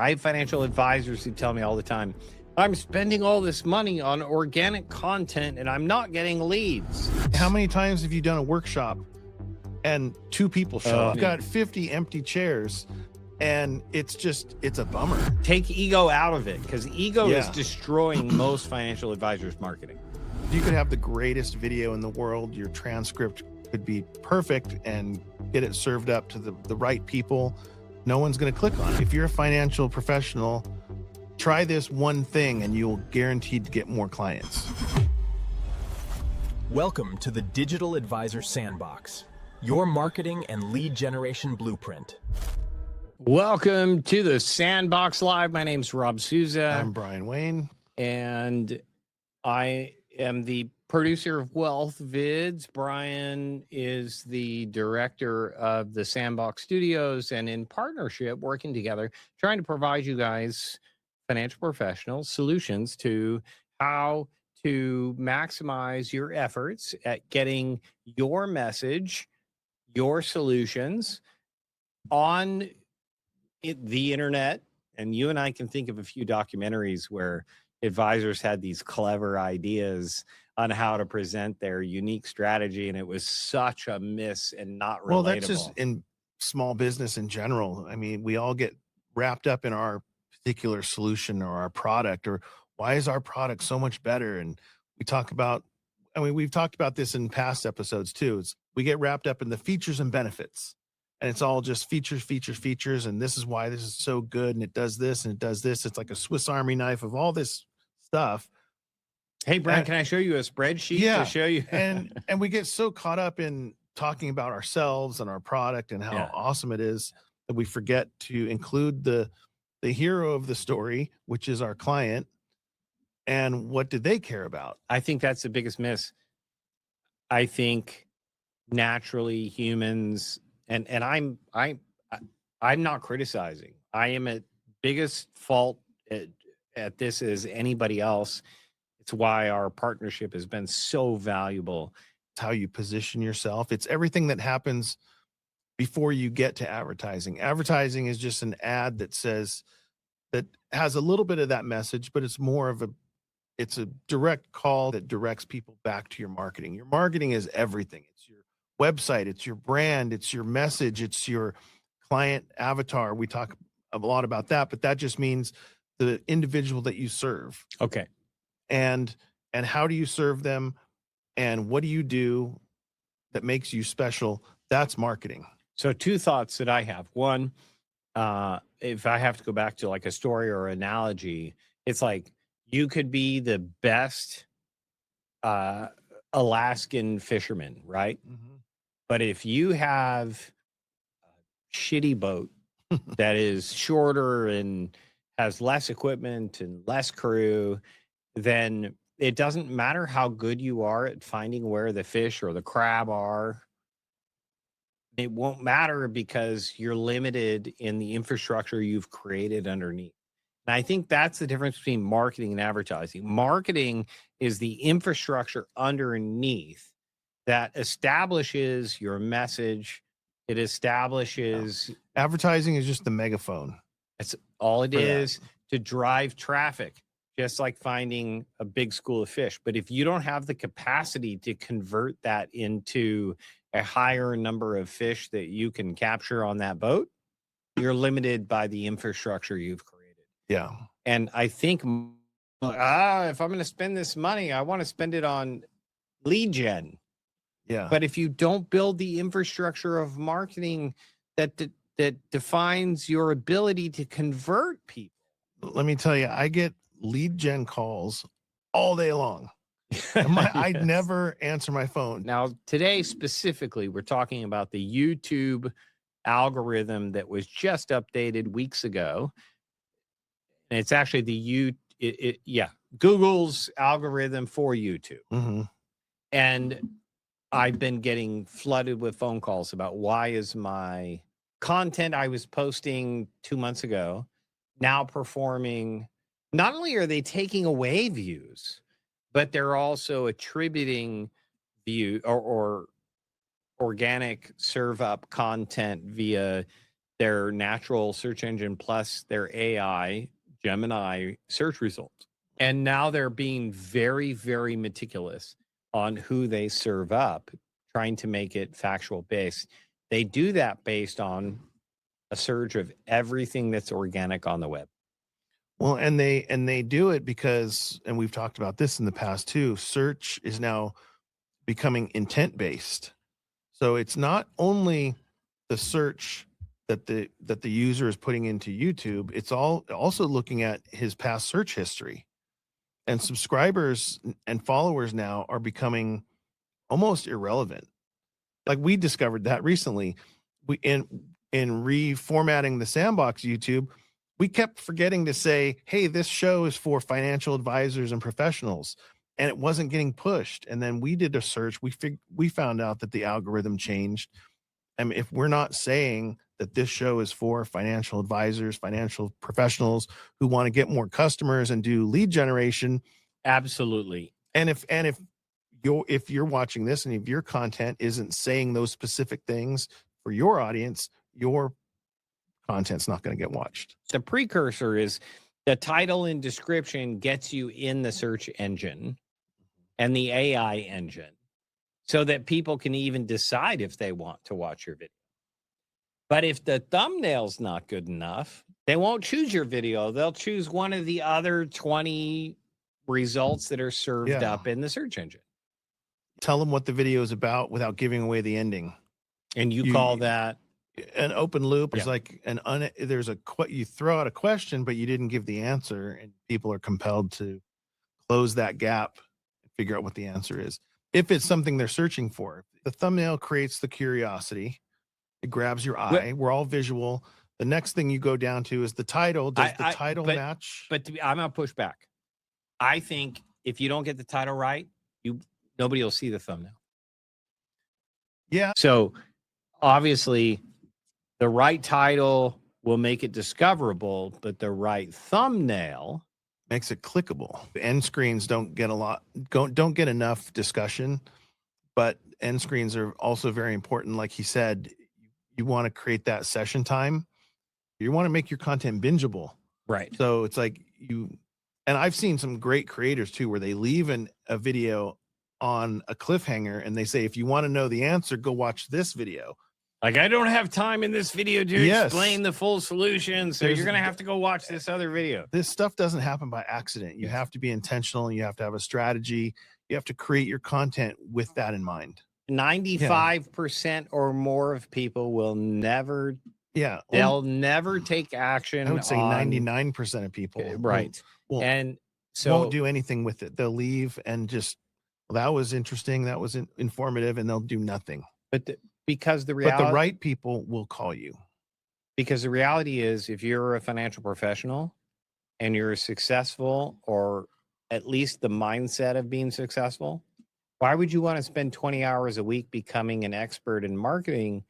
I have financial advisors who tell me all the time, I'm spending all this money on organic content and I'm not getting leads. How many times have you done a workshop and 2 people show up? You've got 50 empty chairs and it's a bummer. Take ego out of it, because ego is destroying most financial advisors' marketing. You could have the greatest video in the world. Your transcript could be perfect and get it served up to the right people. No one's going to click on it. If you're a financial professional, try this one thing and you'll guaranteed to get more clients. Welcome to the Digital Advisor Sandbox, your marketing and lead generation blueprint. Welcome to the Sandbox Live. My name's Rob Souza. I'm Brian Wayne. And I am the producer of Wealth Vids. Brian is the director of the Sandbox Studios, and in partnership, working together, trying to provide you guys, financial professionals, solutions to how to maximize your efforts at getting your message, your solutions on the internet. And you and I can think of a few documentaries where advisors had these clever ideas on how to present their unique strategy, and it was such a miss and not relatable. Well, that's just in small business in general. I mean, we all get wrapped up in our particular solution or our product, or why is our product so much better? And we talk about, I mean, we've talked about this in past episodes too. We get wrapped up in the features and benefits, and it's all just features, features, features. And this is why this is so good. And it does this and it does this. It's like a Swiss Army knife of all this stuff. Hey, Brian, can I show you a spreadsheet to show you? and we get so caught up in talking about ourselves and our product and how awesome it is that we forget to include the hero of the story, which is our client. And what did they care about? I think that's the biggest miss. I think naturally humans, and I'm not criticizing. I am at biggest fault at this as anybody else. It's why our partnership has been so valuable. It's how you position yourself. It's everything that happens before you get to advertising. Advertising is just an ad that has a little bit of that message, but it's more of it's a direct call that directs people back to your marketing. Your marketing is everything. It's your website, it's your brand, it's your message, it's your client avatar. We talk a lot about that, but that just means the individual that you serve. Okay. And how do you serve them, and what do you do that makes you special? That's marketing. So 2 thoughts that I have. One, if I have to go back to like a story or analogy, it's like you could be the best Alaskan fisherman, right? Mm-hmm. But if you have a shitty boat that is shorter and has less equipment and less crew, then it doesn't matter how good you are at finding where the fish or the crab are. It won't matter because you're limited in the infrastructure you've created underneath. And I think that's the difference between marketing and advertising. Marketing is the infrastructure underneath that establishes your message. It establishes... Advertising is just the megaphone. That's all it is to drive traffic, just like finding a big school of fish. But if you don't have the capacity to convert that into a higher number of fish that you can capture on that boat, you're limited by the infrastructure you've created. Yeah. And I think, if I'm going to spend this money, I want to spend it on lead gen. Yeah. But if you don't build the infrastructure of marketing that defines your ability to convert people. Let me tell you, I get lead gen calls all day long. I never answer my phone. Now, today specifically, we're talking about the YouTube algorithm that was just updated weeks ago. And it's actually Google's algorithm for YouTube. Mm-hmm. And I've been getting flooded with phone calls about why is my content I was posting 2 months ago now performing. Not only are they taking away views, but they're also attributing view or organic serve up content via their natural search engine plus their AI Gemini search results. And now they're being very, very meticulous on who they serve up, trying to make it factual based. They do that based on a surge of everything that's organic on the web. Well, and they do it because, and we've talked about this in the past too, search is now becoming intent based. So it's not only the search that the user is putting into YouTube, it's also looking at his past search history. And subscribers and followers now are becoming almost irrelevant. Like we discovered that recently. We in reformatting the Sandbox YouTube, we kept forgetting to say, hey, this show is for financial advisors and professionals, and it wasn't getting pushed. And then we did a search. We found out that the algorithm changed. I mean, if we're not saying that this show is for financial advisors, financial professionals who want to get more customers and do lead generation, absolutely. And if you're watching this and if your content isn't saying those specific things for your audience, your content's not going to get watched. The precursor is the title and description gets you in the search engine and the AI engine so that people can even decide if they want to watch your video. But if the thumbnail's not good enough, they won't choose your video. They'll choose one of the other 20 results that are served up in the search engine. Tell them what the video is about without giving away the ending. And you call that an open loop. Is like you throw out a question, but you didn't give the answer, and people are compelled to close that gap and figure out what the answer is. If it's something they're searching for, the thumbnail creates the curiosity. It grabs your eye. We're all visual. The next thing you go down to is the title. Does the title match? But I'm going to push back. I think if you don't get the title right, nobody will see the thumbnail. Yeah. So obviously the right title will make it discoverable, but the right thumbnail makes it clickable. The end screens don't get enough discussion, but end screens are also very important. Like he said, you want to create that session time. You want to make your content bingeable. Right. So it's like and I've seen some great creators too, where they leave a video on a cliffhanger and they say, if you want to know the answer, go watch this video. Like, I don't have time in this video to explain the full solution. So you're going to have to go watch this other video. This stuff doesn't happen by accident. You have to be intentional. You have to have a strategy. You have to create your content with that in mind. 95% or more of people will never, they'll never take action. I would say 99% of people. Right. And so won't do anything with it. They'll leave and just, well, that was interesting. That was informative, and they'll do nothing. But because the right people will call you. Because the reality is, if you're a financial professional and you're successful, or at least the mindset of being successful, why would you want to spend 20 hours a week becoming an expert in marketing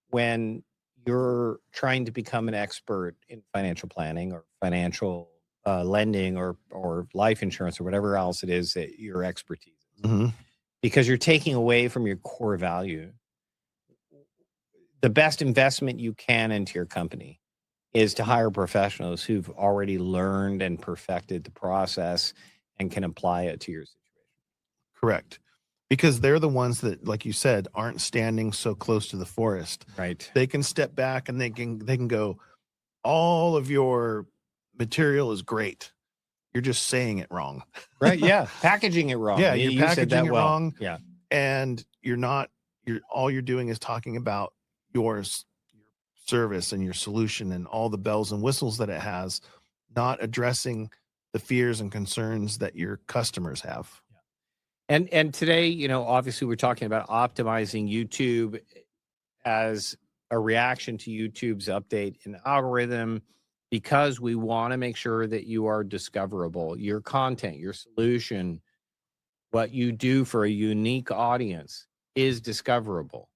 when you're trying to become an expert in financial planning or financial lending or life insurance or whatever else it is that your expertise is? Mm-hmm. Because you're taking away from your core value. The best investment you can into your company is to hire professionals who've already learned and perfected the process and can apply it to your situation. Correct. Because they're the ones that, like you said, aren't standing so close to the forest. Right. They can step back and they can go, all of your material is great. You're just saying it wrong. Right. Yeah. Packaging it wrong. Yeah. You're packaging it wrong. Yeah. And all you're doing is talking about your service and your solution and all the bells and whistles that it has, not addressing the fears and concerns that your customers have. And today, obviously we're talking about optimizing YouTube as a reaction to YouTube's update in the algorithm, because we want to make sure that you are discoverable. Your content, your solution, what you do for a unique audience is discoverable.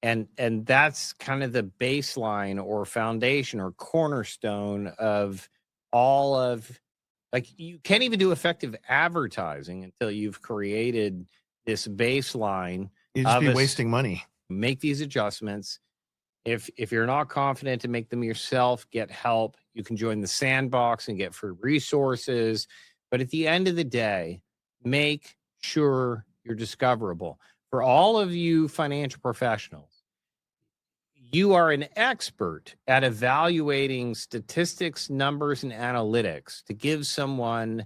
And that's kind of the baseline or foundation or cornerstone of all of, like, you can't even do effective advertising until you've created this baseline. You just be wasting money. Make these adjustments. If you're not confident to make them yourself, get help. You can join the Sandbox and get free resources. But at the end of the day, make sure you're discoverable. For all of you financial professionals, you are an expert at evaluating statistics, numbers, and analytics to give someone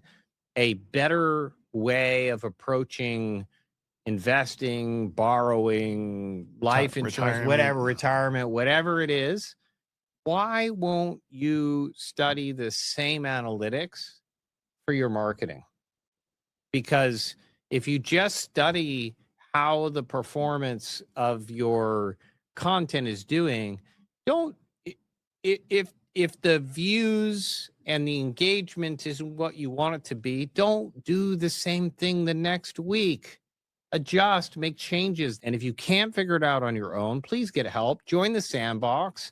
a better way of approaching investing, borrowing, life insurance, whatever, retirement, whatever it is. Why won't you study the same analytics for your marketing? Because if you just study how the performance of your content is doing, don't if the views and the engagement isn't what you want it to be, don't do the same thing the next week. Adjust, make changes. And if you can't figure it out on your own, please get help. Join the Sandbox.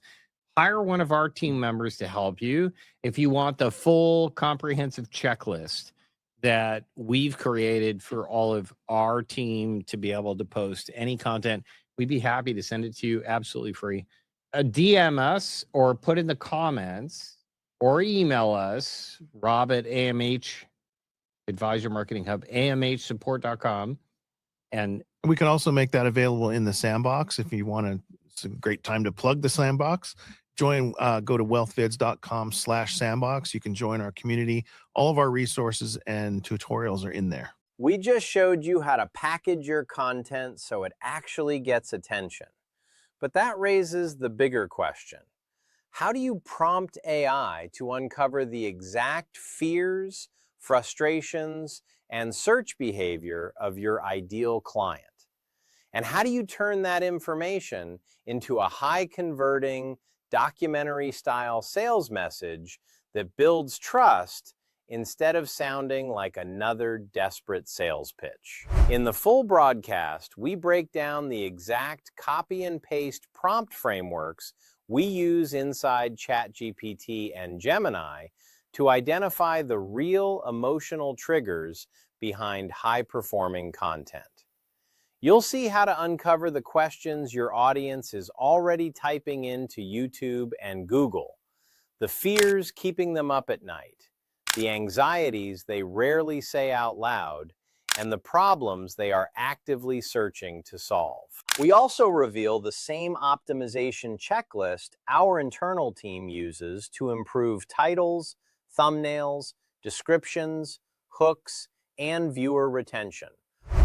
Hire one of our team members to help you. If you want the full comprehensive checklist that we've created for all of our team to be able to post any content, we'd be happy to send it to you absolutely free. DM us or put in the comments or email us, Rob at AMH Advisor Marketing Hub, amhsupport.com. And we can also make that available in the Sandbox if you want to. It's a great time to plug the Sandbox. Join, go to wealthvids.com/sandbox. You can join our community. All of our resources and tutorials are in there. We just showed you how to package your content so it actually gets attention. But that raises the bigger question. How do you prompt AI to uncover the exact fears, frustrations, and search behavior of your ideal client? And how do you turn that information into a high-converting, documentary-style sales message that builds trust instead of sounding like another desperate sales pitch? In the full broadcast, we break down the exact copy and paste prompt frameworks we use inside ChatGPT and Gemini to identify the real emotional triggers behind high-performing content. You'll see how to uncover the questions your audience is already typing into YouTube and Google, the fears keeping them up at night, the anxieties they rarely say out loud, and the problems they are actively searching to solve. We also reveal the same optimization checklist our internal team uses to improve titles, thumbnails, descriptions, hooks, and viewer retention,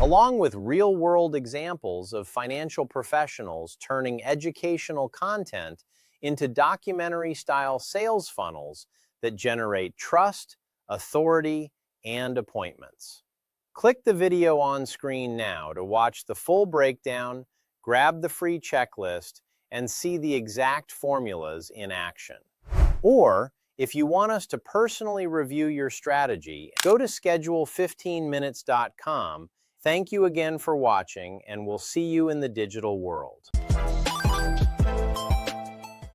along with real-world examples of financial professionals turning educational content into documentary-style sales funnels that generate trust, authority, and appointments. Click the video on screen now to watch the full breakdown, grab the free checklist, and see the exact formulas in action. Or, if you want us to personally review your strategy, go to schedule15minutes.com. Thank you again for watching, and we'll see you in the digital world.